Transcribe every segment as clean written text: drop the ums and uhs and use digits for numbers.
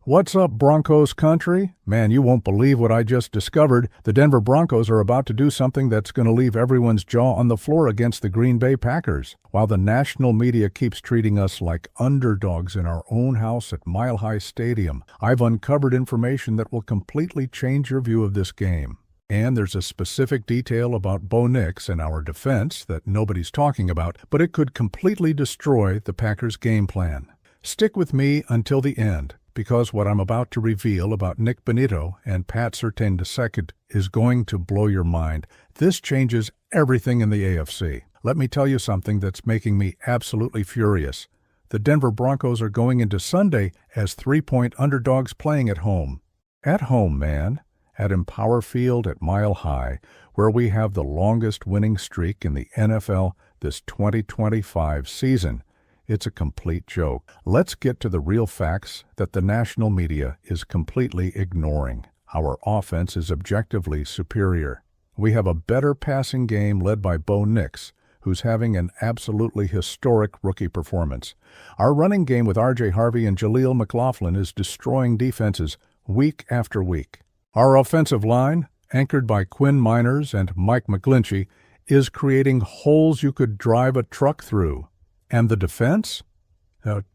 What's up, Broncos Country? Man, you won't believe what I just discovered. The Denver Broncos are about to do something that's going to leave everyone's jaw on the floor against the Green Bay Packers. While the national media keeps treating us like underdogs in our own house at Mile High Stadium, I've uncovered information that will completely change your view of this game. And there's a specific detail about Bo Nix and our defense that nobody's talking about, but it could completely destroy the Packers' game plan. Stick with me until the end, because what I'm about to reveal about Nik Bonitto and Pat Surtain II is going to blow your mind. This changes everything in the AFC. Let me tell you something that's making me absolutely furious. The Denver Broncos are going into Sunday as 3-point underdogs playing at home. At home, man. At Empower Field at Mile High, where we have the longest winning streak in the NFL this 2025 season. It's a complete joke. Let's get to the real facts that the national media is completely ignoring. Our offense is objectively superior. We have a better passing game led by Bo Nix, who's having an absolutely historic rookie performance. Our running game with R.J. Harvey and Jaleel McLaughlin is destroying defenses week after week. Our offensive line, anchored by Quinn Miners and Mike McGlinchey, is creating holes you could drive a truck through. And the defense?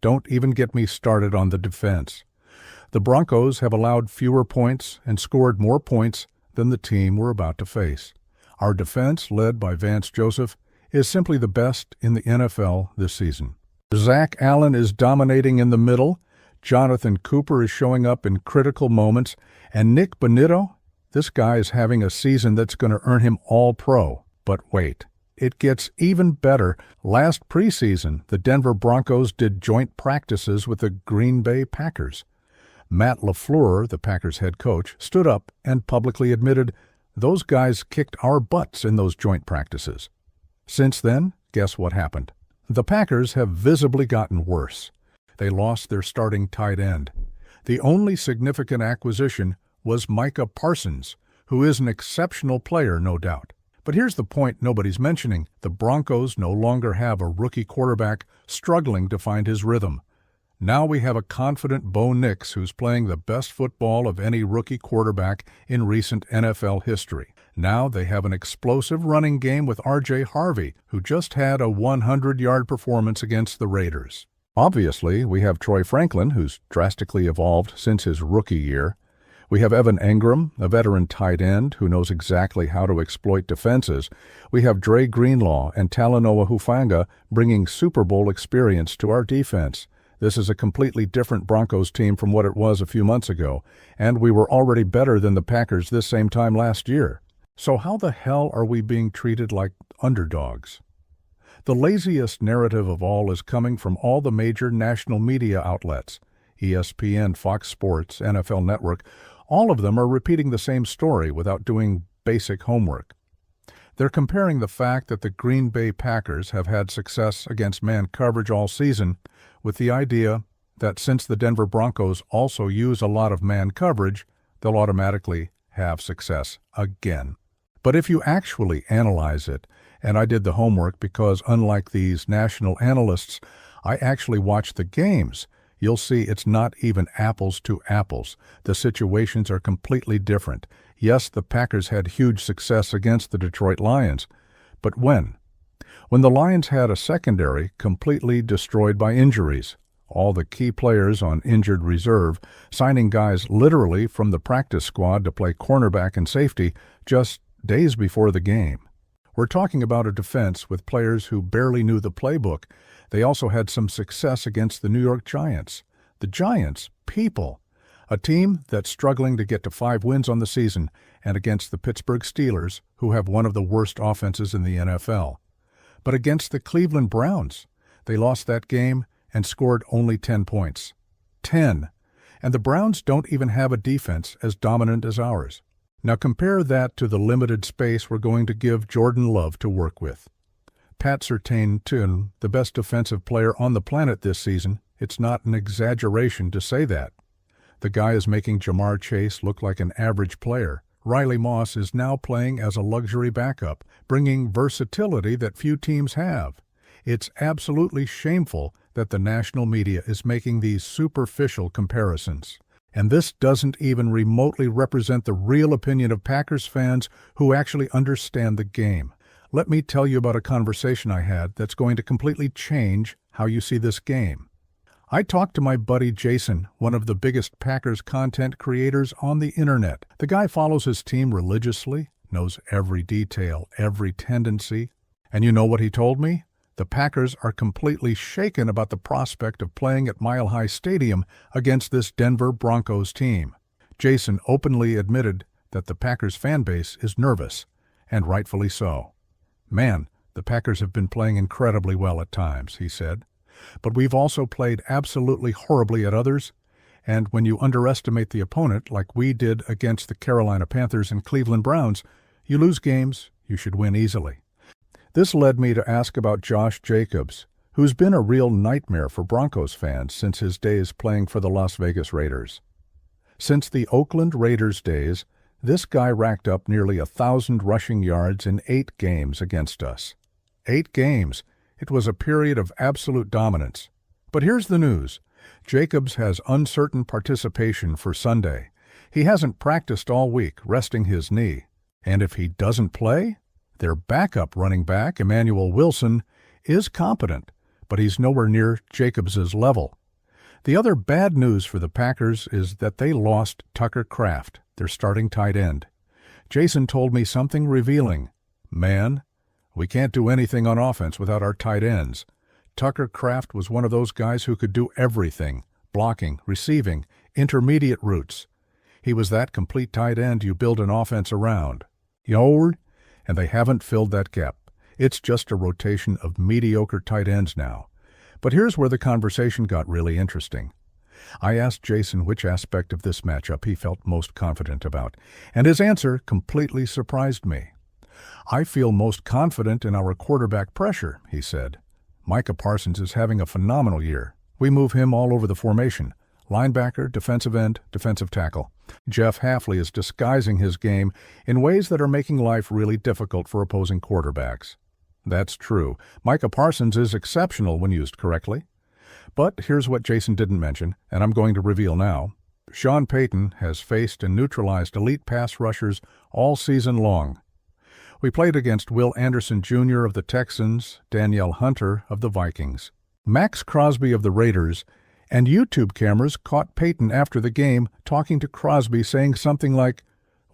Don't even get me started on the defense. The Broncos have allowed fewer points and scored more points than the team we're about to face. Our defense, led by Vance Joseph, is simply the best in the NFL this season. Zach Allen is dominating in the middle. Jonathan Cooper is showing up in critical moments. And Nik Bonitto, this guy is having a season that's going to earn him All-Pro. But wait. It gets even better. Last preseason, the Denver Broncos did joint practices with the Green Bay Packers. Matt LaFleur, the Packers head coach, stood up and publicly admitted those guys kicked our butts in those joint practices. Since then, guess what happened? The Packers have visibly gotten worse. They lost their starting tight end. The only significant acquisition was Micah Parsons, who is an exceptional player, no doubt. But here's the point nobody's mentioning. The Broncos no longer have a rookie quarterback struggling to find his rhythm. Now we have a confident Bo Nix who's playing the best football of any rookie quarterback in recent NFL history. Now they have an explosive running game with R.J. Harvey, who just had a 100-yard performance against the Raiders. Obviously, we have Troy Franklin, who's drastically evolved since his rookie year. We have Evan Engram, a veteran tight end who knows exactly how to exploit defenses. We have Dre Greenlaw and Talanoa Hufanga bringing Super Bowl experience to our defense. This is a completely different Broncos team from what it was a few months ago, and we were already better than the Packers this same time last year. So how the hell are we being treated like underdogs? The laziest narrative of all is coming from all the major national media outlets. ESPN, Fox Sports, NFL Network, all of them are repeating the same story without doing basic homework. They're comparing the fact that the Green Bay Packers have had success against man coverage all season with the idea that since the Denver Broncos also use a lot of man coverage, they'll automatically have success again. But if you actually analyze it, and I did the homework because unlike these national analysts, I actually watched the games, you'll see it's not even apples to apples. The situations are completely different. Yes, the Packers had huge success against the Detroit Lions. But when? When the Lions had a secondary completely destroyed by injuries, all the key players on injured reserve, signing guys literally from the practice squad to play cornerback and safety just days before the game. We're talking about a defense with players who barely knew the playbook. They also had some success against the New York Giants. The Giants, people. A team that's struggling to get to 5 wins on the season, and against the Pittsburgh Steelers, who have one of the worst offenses in the NFL. But against the Cleveland Browns, they lost that game and scored only 10 points. 10. And the Browns don't even have a defense as dominant as ours. Now compare that to the limited space we're going to give Jordan Love to work with. Pat Surtain II, the best defensive player on the planet this season, it's not an exaggeration to say that. The guy is making Jamar Chase look like an average player. Riley Moss is now playing as a luxury backup, bringing versatility that few teams have. It's absolutely shameful that the national media is making these superficial comparisons. And this doesn't even remotely represent the real opinion of Packers fans who actually understand the game. Let me tell you about a conversation I had that's going to completely change how you see this game. I talked to my buddy Jason, one of the biggest Packers content creators on the internet. The guy follows his team religiously, knows every detail, every tendency. And you know what he told me? The Packers are completely shaken about the prospect of playing at Mile High Stadium against this Denver Broncos team. Jason openly admitted that the Packers fan base is nervous, and rightfully so. Man, the Packers have been playing incredibly well at times, he said. But we've also played absolutely horribly at others, and when you underestimate the opponent like we did against the Carolina Panthers and Cleveland Browns, you lose games you should win easily. This led me to ask about Josh Jacobs, who's been a real nightmare for Broncos fans since his days playing for the Las Vegas Raiders. Since the Oakland Raiders days, this guy racked up nearly 1,000 rushing yards in 8 games against us. 8 games. It was a period of absolute dominance. But here's the news. Jacobs has uncertain participation for Sunday. He hasn't practiced all week, resting his knee. And if he doesn't play, their backup running back, Emmanuel Wilson, is competent, but he's nowhere near Jacobs' level. The other bad news for the Packers is that they lost Tucker Kraft, their starting tight end. Jason told me something revealing. Man, we can't do anything on offense without our tight ends. Tucker Kraft was one of those guys who could do everything, blocking, receiving, intermediate routes. He was that complete tight end you build an offense around. And they haven't filled that gap. It's just a rotation of mediocre tight ends now. But here's where the conversation got really interesting. I asked Jason which aspect of this matchup he felt most confident about, and his answer completely surprised me. I feel most confident in our quarterback pressure, he said. Micah Parsons is having a phenomenal year. We move him all over the formation. Linebacker, defensive end, defensive tackle. Jeff Hafley is disguising his game in ways that are making life really difficult for opposing quarterbacks. That's true. Micah Parsons is exceptional when used correctly. But here's what Jason didn't mention, and I'm going to reveal now. Sean Payton has faced and neutralized elite pass rushers all season long. We played against Will Anderson Jr. of the Texans, Danielle Hunter of the Vikings, Max Crosby of the Raiders, and YouTube cameras caught Payton after the game talking to Crosby saying something like,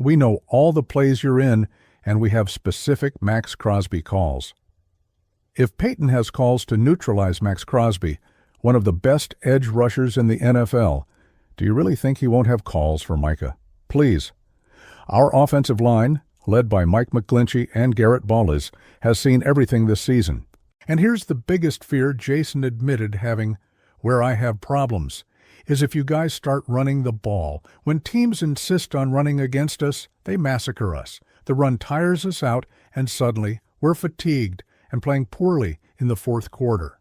"We know all the plays you're in, and we have specific Max Crosby calls." If Payton has calls to neutralize Max Crosby, one of the best edge rushers in the NFL, do you really think he won't have calls for Micah? Please. Our offensive line, led by Mike McGlinchey and Garrett Ballas, has seen everything this season. And here's the biggest fear Jason admitted having where I have problems, is if you guys start running the ball. When teams insist on running against us, they massacre us. The run tires us out, and suddenly we're fatigued and playing poorly in the fourth quarter.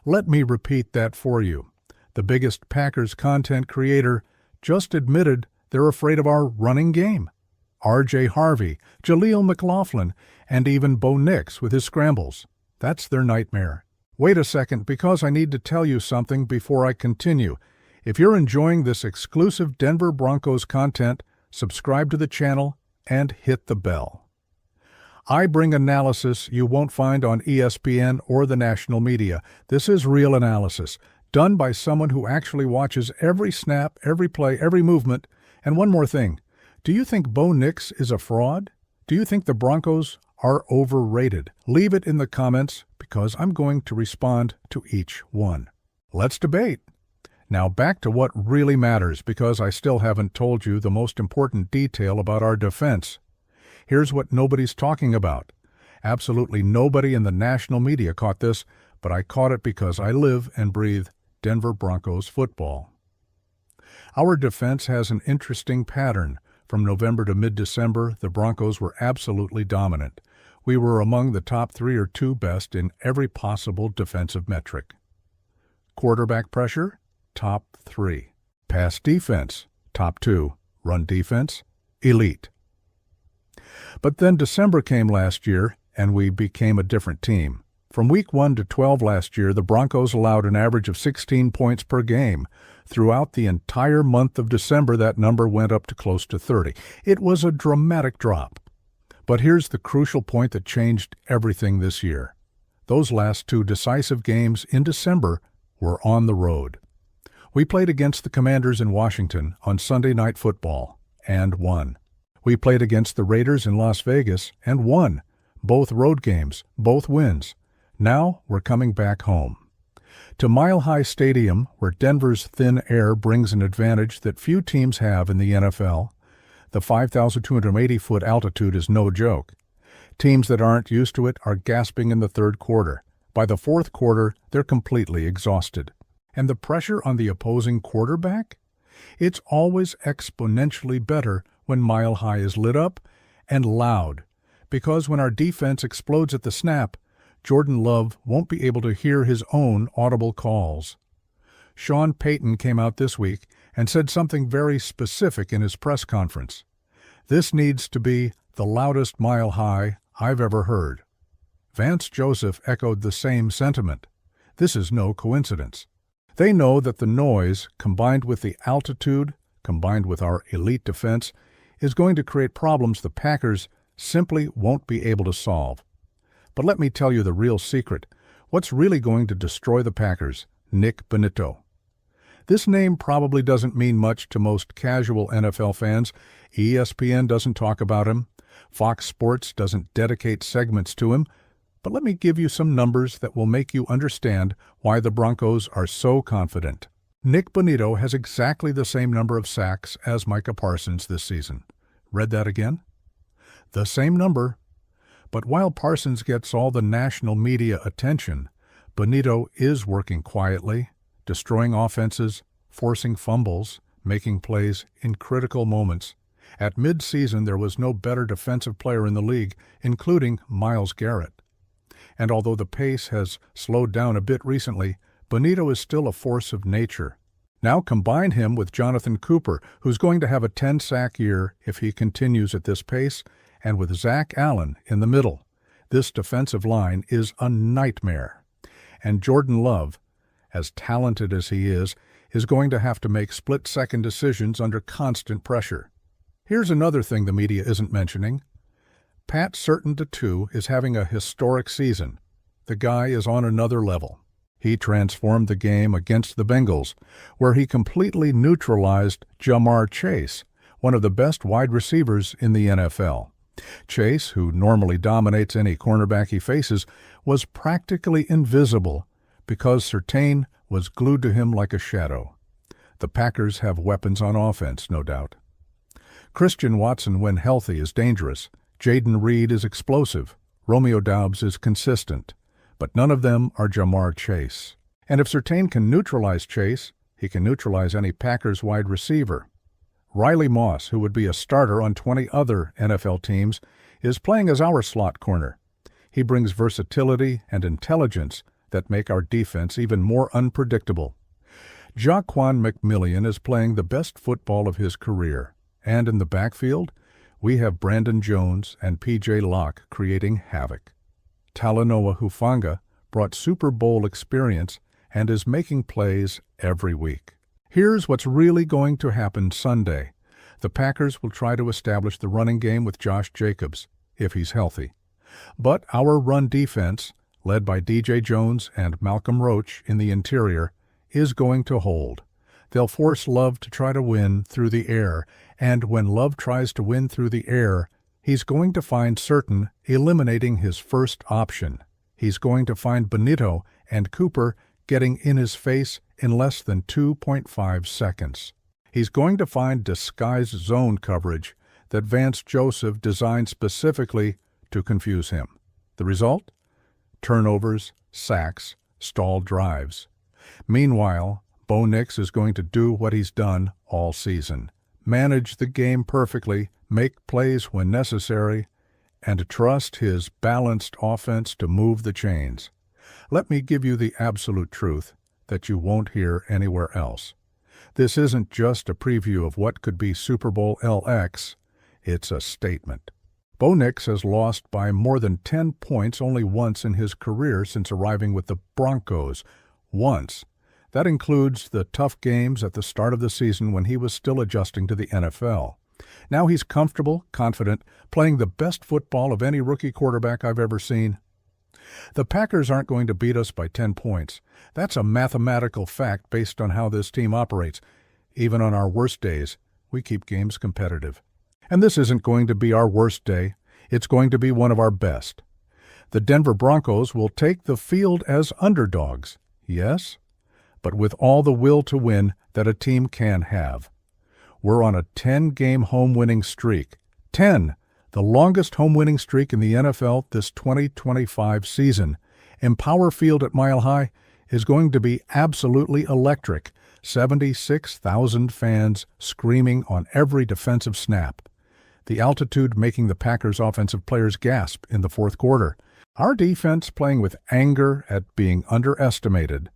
Let me repeat that for you. The biggest Packers content creator just admitted they're afraid of our running game. R.J. Harvey, Jaleel McLaughlin, and even Bo Nix with his scrambles. That's their nightmare. Wait a second, because I need to tell you something before I continue. If you're enjoying this exclusive Denver Broncos content, subscribe to the channel and hit the bell. I bring analysis you won't find on ESPN or the national media. This is real analysis, done by someone who actually watches every snap, every play, every movement. And one more thing. Do you think Bo Nix is a fraud? Do you think the Broncos are overrated? Leave it in the comments, because I'm going to respond to each one. Let's debate. Now back to what really matters, because I still haven't told you the most important detail about our defense. Here's what nobody's talking about. Absolutely nobody in the national media caught this, but I caught it because I live and breathe Denver Broncos football. Our defense has an interesting pattern. From November to mid-December, the Broncos were absolutely dominant. We were among the top 3 or 2 best in every possible defensive metric. Quarterback pressure, top 3. Pass defense, top 2. Run defense, elite. But then December came last year, and we became a different team. From Week 1 to 12 last year, the Broncos allowed an average of 16 points per game. Throughout the entire month of December, that number went up to close to 30. It was a dramatic drop. But here's the crucial point that changed everything this year. Those last two decisive games in December were on the road. We played against the Commanders in Washington on Sunday Night Football and won. We played against the Raiders in Las Vegas and won. Both road games, both wins. Now we're coming back home. To Mile High Stadium, where Denver's thin air brings an advantage that few teams have in the NFL. The 5,280-foot altitude is no joke. Teams that aren't used to it are gasping in the third quarter. By the fourth quarter, they're completely exhausted. And the pressure on the opposing quarterback? It's always exponentially better when Mile High is lit up and loud, because when our defense explodes at the snap, Jordan Love won't be able to hear his own audible calls. Sean Payton came out this week and said something very specific in his press conference. This needs to be the loudest Mile High I've ever heard. Vance Joseph echoed the same sentiment. This is no coincidence. They know that the noise, combined with the altitude, combined with our elite defense, is going to create problems the Packers simply won't be able to solve. But let me tell you the real secret. What's really going to destroy the Packers? Nick Bonitto. This name probably doesn't mean much to most casual NFL fans. ESPN doesn't talk about him. Fox Sports doesn't dedicate segments to him. But let me give you some numbers that will make you understand why the Broncos are so confident. Nick Bonitto has exactly the same number of sacks as Micah Parsons this season. Read that again? The same number. But while Parsons gets all the national media attention, Bonitto is working quietly, destroying offenses, forcing fumbles, making plays in critical moments. At mid-season, there was no better defensive player in the league, including Myles Garrett. And although the pace has slowed down a bit recently, Bonitto is still a force of nature. Now combine him with Jonathan Cooper, who's going to have a 10-sack year if he continues at this pace, and with Zach Allen in the middle. This defensive line is a nightmare. And Jordan Love, as talented as he is going to have to make split-second decisions under constant pressure. Here's another thing the media isn't mentioning. Pat Surtain II is having a historic season. The guy is on another level. He transformed the game against the Bengals, where he completely neutralized Jamar Chase, one of the best wide receivers in the NFL. Chase, who normally dominates any cornerback he faces, was practically invisible because Surtain was glued to him like a shadow. The Packers have weapons on offense, no doubt. Christian Watson, when healthy, is dangerous. Jaden Reed is explosive. Romeo Doubs is consistent. But none of them are Jamar Chase. And if Surtain can neutralize Chase, he can neutralize any Packers wide receiver. Riley Moss, who would be a starter on 20 other NFL teams, is playing as our slot corner. He brings versatility and intelligence that make our defense even more unpredictable. Jaquan McMillian is playing the best football of his career. And in the backfield, we have Brandon Jones and P.J. Locke creating havoc. Talanoa Hufanga brought Super Bowl experience and is making plays every week. Here's what's really going to happen Sunday. The Packers will try to establish the running game with Josh Jacobs, if he's healthy. But our run defense, led by D.J. Jones and Malcolm Roach in the interior, is going to hold. They'll force Love to try to win through the air, and when Love tries to win through the air, he's going to find Surtain eliminating his first option. He's going to find Bonitto and Cooper getting in his face in less than 2.5 seconds. He's going to find disguised zone coverage that Vance Joseph designed specifically to confuse him. The result? Turnovers, sacks, stalled drives. Meanwhile, Bo Nix is going to do what he's done all season. Manage the game perfectly, make plays when necessary, and trust his balanced offense to move the chains. Let me give you the absolute truth that you won't hear anywhere else. This isn't just a preview of what could be Super Bowl LX, it's a statement. Bo Nix has lost by more than 10 points only once in his career since arriving with the Broncos. Once. That includes the tough games at the start of the season when he was still adjusting to the NFL. Now he's comfortable, confident, playing the best football of any rookie quarterback I've ever seen. The Packers aren't going to beat us by 10 points. That's a mathematical fact based on how this team operates. Even on our worst days, we keep games competitive. And this isn't going to be our worst day. It's going to be one of our best. The Denver Broncos will take the field as underdogs, yes, but with all the will to win that a team can have. We're on a 10-game home-winning streak. 10! The longest home-winning streak in the NFL this 2025 season. Empower Field at Mile High is going to be absolutely electric. 76,000 fans screaming on every defensive snap. The altitude making the Packers' offensive players gasp in the fourth quarter. Our defense playing with anger at being underestimated.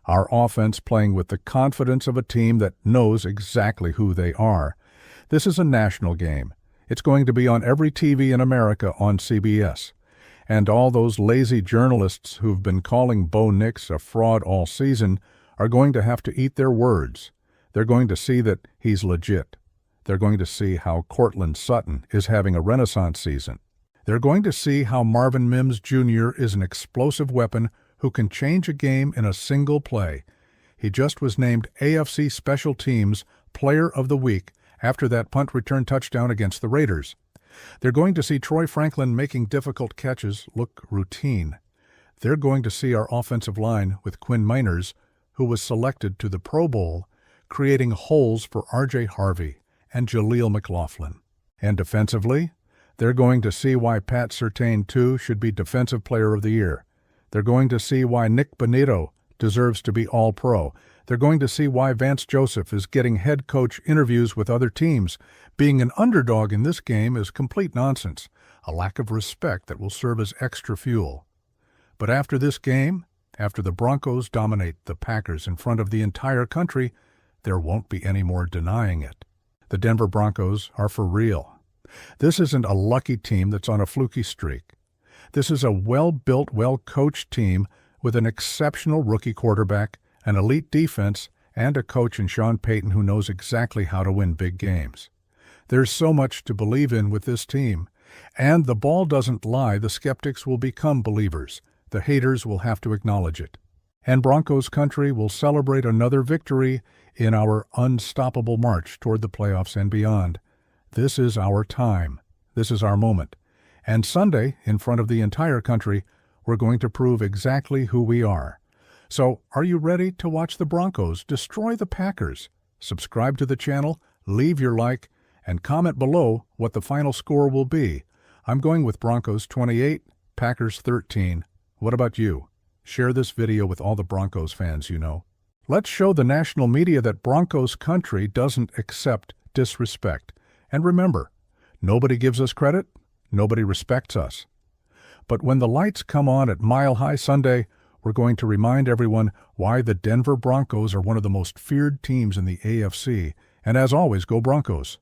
Our offense playing with the confidence of a team that knows exactly who they are. This is a national game. It's going to be on every TV in America on CBS. And all those lazy journalists who've been calling Bo Nix a fraud all season are going to have to eat their words. They're going to see that he's legit. They're going to see how Cortland Sutton is having a renaissance season. They're going to see how Marvin Mims Jr. is an explosive weapon who can change a game in a single play. He just was named AFC Special Teams Player of the Week after that punt return touchdown against the Raiders. They're going to see Troy Franklin making difficult catches look routine. They're going to see our offensive line with Quinn Miners, who was selected to the Pro Bowl, creating holes for R.J. Harvey and Jaleel McLaughlin. And defensively, they're going to see why Pat Surtain, too, should be Defensive Player of the Year. They're going to see why Nick Bonito deserves to be All-Pro. They're going to see why Vance Joseph is getting head coach interviews with other teams. Being an underdog in this game is complete nonsense, a lack of respect that will serve as extra fuel. But after this game, after the Broncos dominate the Packers in front of the entire country, there won't be any more denying it. The Denver Broncos are for real. This isn't a lucky team that's on a fluky streak. This is a well-built, well-coached team with an exceptional rookie quarterback, an elite defense, and a coach in Sean Payton who knows exactly how to win big games. There's so much to believe in with this team, and the ball doesn't lie. The skeptics will become believers. The haters will have to acknowledge it. And Broncos Country will celebrate another victory in our unstoppable march toward the playoffs and beyond. This is our time. This is our moment. And Sunday, in front of the entire country, we're going to prove exactly who we are. So, are you ready to watch the Broncos destroy the Packers? Subscribe to the channel, leave your like, and comment below what the final score will be. I'm going with Broncos 28, Packers 13. What about you? Share this video with all the Broncos fans you know. Let's show the national media that Broncos Country doesn't accept disrespect. And remember, nobody gives us credit, nobody respects us. But when the lights come on at Mile High Sunday, we're going to remind everyone why the Denver Broncos are one of the most feared teams in the AFC. And as always, go Broncos!